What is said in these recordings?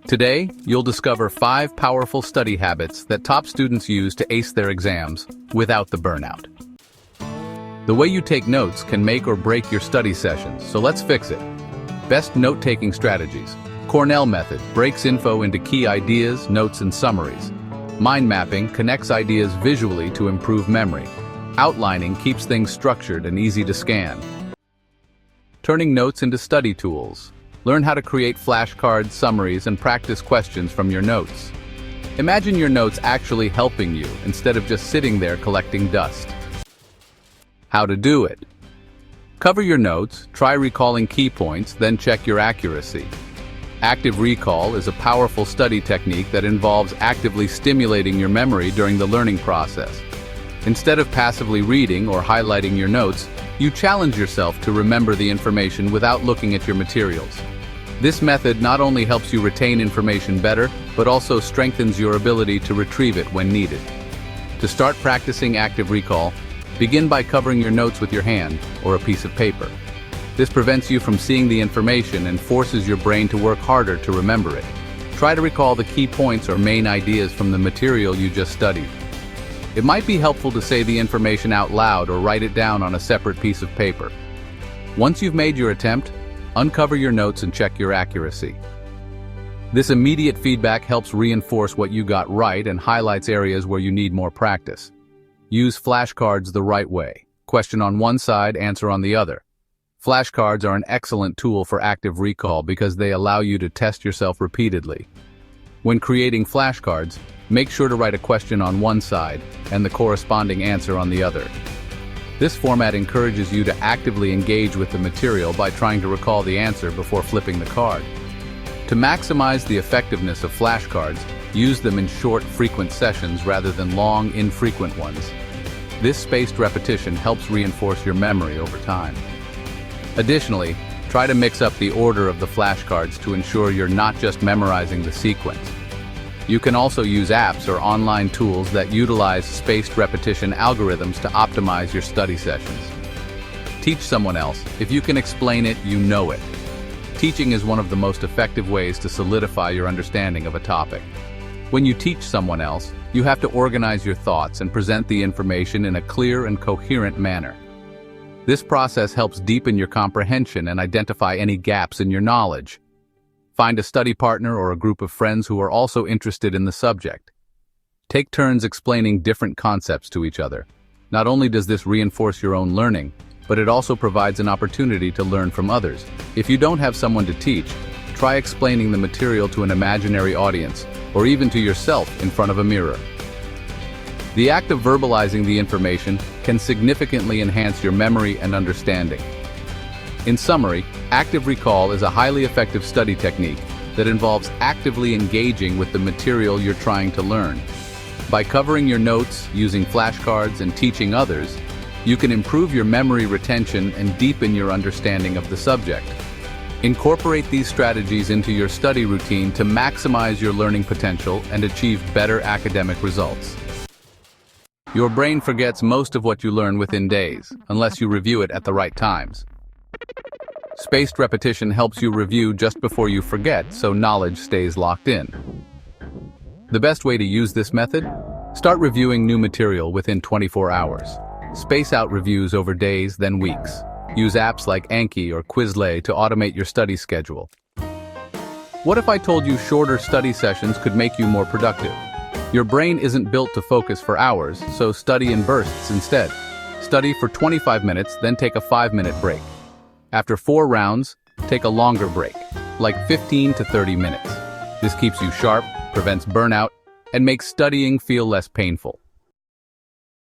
Today, you'll discover 5 powerful study habits that top students use to ace their exams without the burnout. The way you take notes can make or break your study sessions, so let's fix it. Best note-taking strategies. Cornell method breaks info into key ideas, notes, and summaries. Mind mapping connects ideas visually to improve memory. Outlining keeps things structured and easy to scan. Turning notes into study tools. Learn how to create flashcards, summaries, and practice questions from your notes. Imagine your notes actually helping you instead of just sitting there collecting dust. How to do it. Cover your notes, try recalling key points, then check your accuracy. Active recall is a powerful study technique that involves actively stimulating your memory during the learning process. Instead of passively reading or highlighting your notes, you challenge yourself to remember the information without looking at your materials. This method not only helps you retain information better, but also strengthens your ability to retrieve it when needed. To start practicing active recall, begin by covering your notes with your hand or a piece of paper. This prevents you from seeing the information and forces your brain to work harder to remember it. Try to recall the key points or main ideas from the material you just studied. It might be helpful to say the information out loud or write it down on a separate piece of paper. Once you've made your attempt, uncover your notes and check your accuracy. This immediate feedback helps reinforce what you got right and highlights areas where you need more practice. Use flashcards the right way. Question on one side, answer on the other. Flashcards are an excellent tool for active recall because they allow you to test yourself repeatedly. When creating flashcards, make sure to write a question on one side and the corresponding answer on the other. This format encourages you to actively engage with the material by trying to recall the answer before flipping the card. To maximize the effectiveness of flashcards, use them in short, frequent sessions rather than long, infrequent ones. This spaced repetition helps reinforce your memory over time. Additionally, try to mix up the order of the flashcards to ensure you're not just memorizing the sequence. You can also use apps or online tools that utilize spaced repetition algorithms to optimize your study sessions. Teach someone else. If you can explain it, you know it. Teaching is one of the most effective ways to solidify your understanding of a topic. When you teach someone else, you have to organize your thoughts and present the information in a clear and coherent manner. This process helps deepen your comprehension and identify any gaps in your knowledge. Find a study partner or a group of friends who are also interested in the subject. Take turns explaining different concepts to each other. Not only does this reinforce your own learning, but it also provides an opportunity to learn from others. If you don't have someone to teach, try explaining the material to an imaginary audience, or even to yourself in front of a mirror. The act of verbalizing the information can significantly enhance your memory and understanding. In summary, active recall is a highly effective study technique that involves actively engaging with the material you're trying to learn. By covering your notes, using flashcards, and teaching others, you can improve your memory retention and deepen your understanding of the subject. Incorporate these strategies into your study routine to maximize your learning potential and achieve better academic results. Your brain forgets most of what you learn within days, unless you review it at the right times. Spaced repetition helps you review just before you forget, so knowledge stays locked in. The best way to use this method? Start reviewing new material within 24 hours. Space out reviews over days, then weeks. Use apps like Anki or Quizlet to automate your study schedule. What if I told you shorter study sessions could make you more productive? Your brain isn't built to focus for hours, so study in bursts instead. Study for 25 minutes, then take a 5-minute break. After 4 rounds, take a longer break, like 15 to 30 minutes. This keeps you sharp, prevents burnout, and makes studying feel less painful.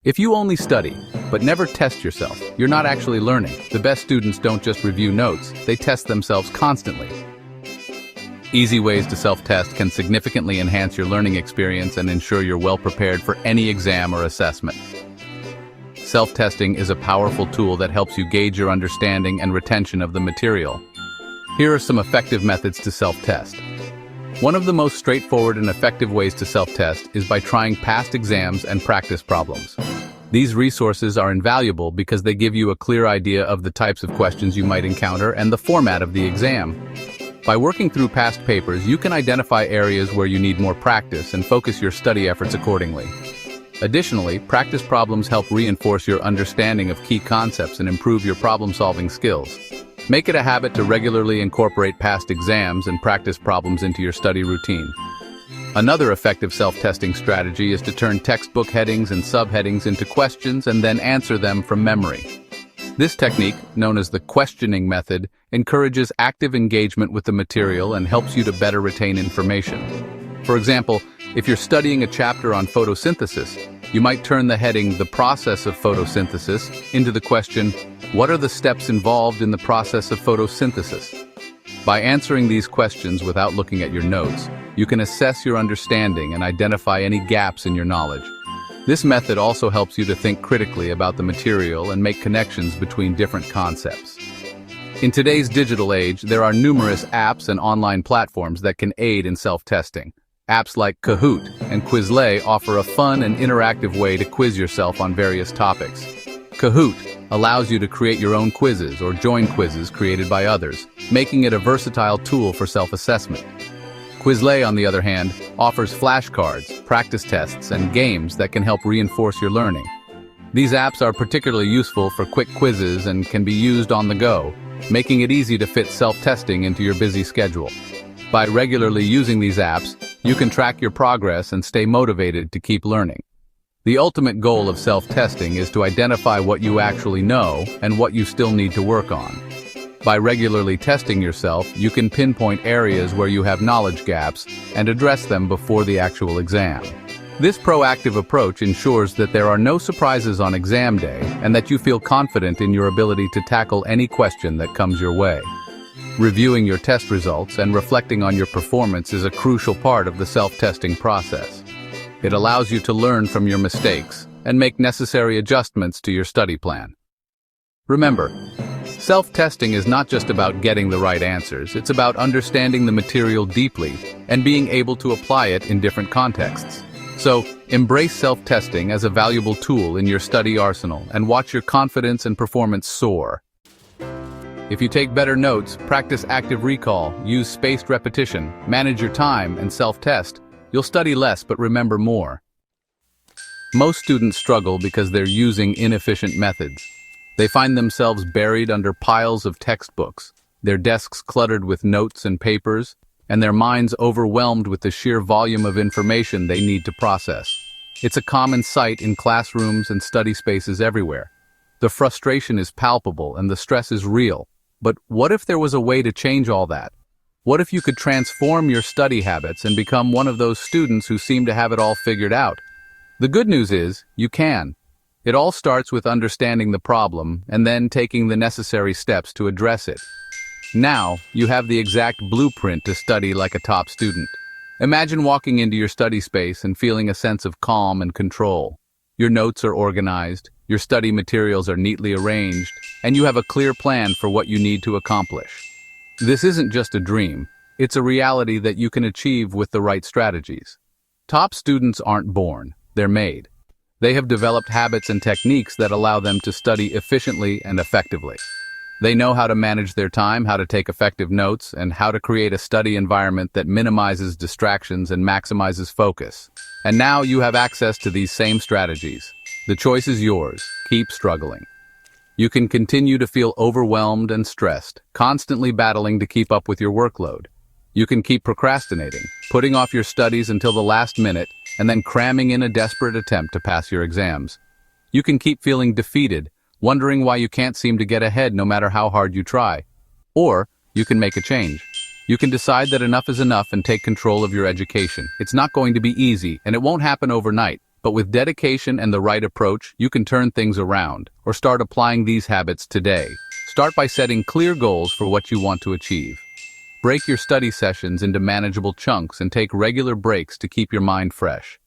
If you only study, but never test yourself, you're not actually learning. The best students don't just review notes, they test themselves constantly. Easy ways to self-test can significantly enhance your learning experience and ensure you're well prepared for any exam or assessment. Self-testing is a powerful tool that helps you gauge your understanding and retention of the material. Here are some effective methods to self-test. One of the most straightforward and effective ways to self-test is by trying past exams and practice problems. These resources are invaluable because they give you a clear idea of the types of questions you might encounter and the format of the exam. By working through past papers, you can identify areas where you need more practice and focus your study efforts accordingly. Additionally, practice problems help reinforce your understanding of key concepts and improve your problem-solving skills. Make it a habit to regularly incorporate past exams and practice problems into your study routine. Another effective self-testing strategy is to turn textbook headings and subheadings into questions and then answer them from memory. This technique, known as the questioning method, encourages active engagement with the material and helps you to better retain information. For example, if you're studying a chapter on photosynthesis, you might turn the heading "The Process of Photosynthesis" into the question, "What are the steps involved in the process of photosynthesis?" By answering these questions without looking at your notes, you can assess your understanding and identify any gaps in your knowledge. This method also helps you to think critically about the material and make connections between different concepts. In today's digital age, there are numerous apps and online platforms that can aid in self-testing. Apps like Kahoot and Quizlet offer a fun and interactive way to quiz yourself on various topics. Kahoot allows you to create your own quizzes or join quizzes created by others, making it a versatile tool for self-assessment. Quizlet, on the other hand, offers flashcards, practice tests, and games that can help reinforce your learning. These apps are particularly useful for quick quizzes and can be used on the go, making it easy to fit self-testing into your busy schedule. By regularly using these apps, you can track your progress and stay motivated to keep learning. The ultimate goal of self-testing is to identify what you actually know and what you still need to work on. By regularly testing yourself, you can pinpoint areas where you have knowledge gaps and address them before the actual exam. This proactive approach ensures that there are no surprises on exam day and that you feel confident in your ability to tackle any question that comes your way. Reviewing your test results and reflecting on your performance is a crucial part of the self-testing process. It allows you to learn from your mistakes and make necessary adjustments to your study plan. Remember, self-testing is not just about getting the right answers, it's about understanding the material deeply and being able to apply it in different contexts. So, embrace self-testing as a valuable tool in your study arsenal and watch your confidence and performance soar. If you take better notes, practice active recall, use spaced repetition, manage your time, and self-test, you'll study less but remember more. Most students struggle because they're using inefficient methods. They find themselves buried under piles of textbooks, their desks cluttered with notes and papers, and their minds overwhelmed with the sheer volume of information they need to process. It's a common sight in classrooms and study spaces everywhere. The frustration is palpable and the stress is real. But what if there was a way to change all that? What if you could transform your study habits and become one of those students who seem to have it all figured out? The good news is, you can. It all starts with understanding the problem and then taking the necessary steps to address it. Now, you have the exact blueprint to study like a top student. Imagine walking into your study space and feeling a sense of calm and control. Your notes are organized, your study materials are neatly arranged, and you have a clear plan for what you need to accomplish. This isn't just a dream, it's a reality that you can achieve with the right strategies. Top students aren't born, they're made. They have developed habits and techniques that allow them to study efficiently and effectively. They know how to manage their time, how to take effective notes, and how to create a study environment that minimizes distractions and maximizes focus. And now you have access to these same strategies. The choice is yours. Keep struggling. You can continue to feel overwhelmed and stressed, constantly battling to keep up with your workload. You can keep procrastinating, putting off your studies until the last minute, and then cramming in a desperate attempt to pass your exams. You can keep feeling defeated, wondering why you can't seem to get ahead no matter how hard you try. Or, you can make a change. You can decide that enough is enough and take control of your education. It's not going to be easy, and it won't happen overnight. But with dedication and the right approach, you can turn things around, or start applying these habits today. Start by setting clear goals for what you want to achieve. Break your study sessions into manageable chunks and take regular breaks to keep your mind fresh.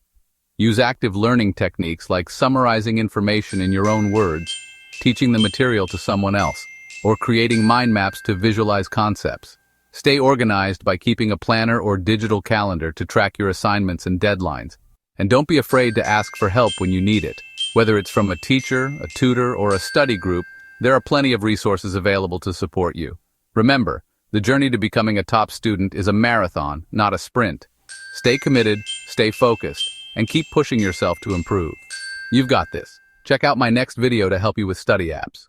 Use active learning techniques like summarizing information in your own words, teaching the material to someone else, or creating mind maps to visualize concepts. Stay organized by keeping a planner or digital calendar to track your assignments and deadlines. And don't be afraid to ask for help when you need it. Whether it's from a teacher, a tutor, or a study group, there are plenty of resources available to support you. Remember, The journey to becoming a top student is a marathon, not a sprint. Stay committed, stay focused, and keep pushing yourself to improve. You've got this. Check out my next video to help you with study apps.